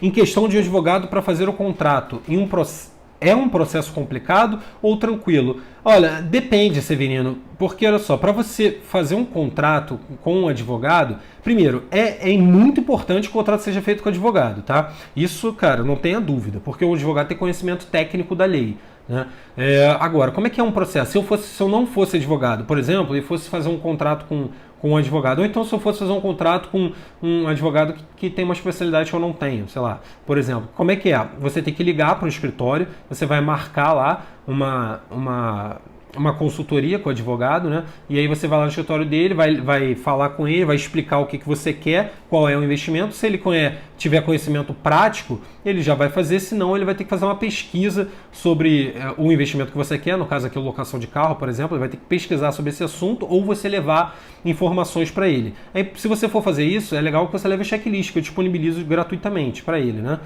Em questão de advogado para fazer o contrato, é um processo complicado ou tranquilo? Olha, depende, Severino, porque olha só, para você fazer um contrato com um advogado, primeiro, é muito importante que o contrato seja feito com o advogado, tá? Isso, cara, não tenha dúvida, porque o advogado tem conhecimento técnico da lei. Né? Agora, como é que é um processo? Se eu não fosse advogado, por exemplo, e fosse fazer um contrato com um advogado, ou então se eu fosse fazer um contrato com um advogado que tem uma especialidade que eu não tenho, sei lá, por exemplo, como é que é? Você tem que ligar para o escritório, você vai marcar lá uma consultoria com o advogado, né? E aí você vai lá no escritório dele, vai falar com ele, vai explicar o que você quer, qual é o investimento. Se ele tiver conhecimento prático, ele já vai fazer, senão ele vai ter que fazer uma pesquisa sobre o investimento que você quer, no caso aqui a locação de carro, por exemplo, ele vai ter que pesquisar sobre esse assunto ou você levar informações para ele. Aí, se você for fazer isso, é legal que você leve o checklist, que eu disponibilizo gratuitamente para ele, né?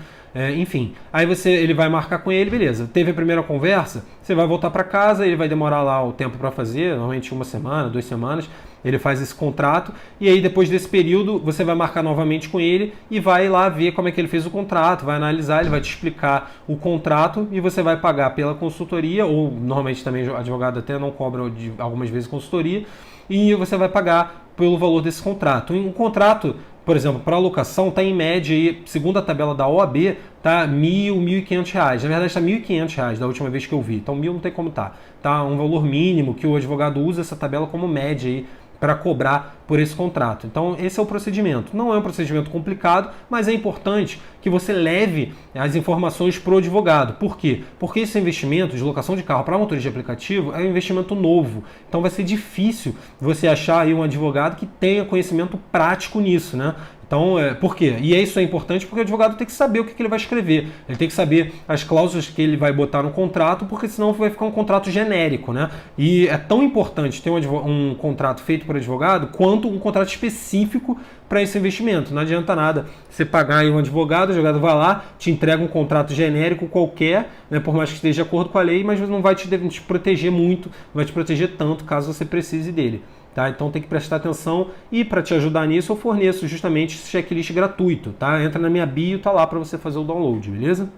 Enfim, aí ele vai marcar com ele, beleza. Teve a primeira conversa, você vai voltar para casa, ele vai demorar lá o tempo para fazer, normalmente uma semana, 2 semanas, ele faz esse contrato e aí depois desse período você vai marcar novamente com ele e vai lá ver como é que ele fez o contrato, vai analisar, ele vai te explicar o contrato e você vai pagar pela consultoria, ou normalmente também o advogado até não cobra algumas vezes consultoria, e você vai pagar pelo valor desse contrato. Um contrato, por exemplo, para locação está em média, aí, segundo a tabela da OAB, tá R$ 1.500. Na verdade está R$ 1.500 da última vez que eu vi. Então 1.000 não tem como tá um valor mínimo que o advogado usa essa tabela como média aí para cobrar por esse contrato. Então esse é o procedimento. Não é um procedimento complicado, mas é importante que você leve as informações para o advogado. Por quê? Porque esse investimento de locação de carro para motorista de aplicativo é um investimento novo. Então vai ser difícil você achar aí um advogado que tenha conhecimento prático nisso, né? Então, por quê? E isso é importante porque o advogado tem que saber o que ele vai escrever. Ele tem que saber as cláusulas que ele vai botar no contrato, porque senão vai ficar um contrato genérico, né? E é tão importante ter um contrato feito por advogado quanto um contrato específico para esse investimento. Não adianta nada você pagar aí um advogado, o advogado vai lá, te entrega um contrato genérico qualquer, né, por mais que esteja de acordo com a lei, mas não vai te proteger muito, não vai te proteger tanto caso você precise dele. Tá? Então tem que prestar atenção e para te ajudar nisso eu forneço justamente esse checklist gratuito. Tá? Entra na minha bio, tá lá para você fazer o download, beleza?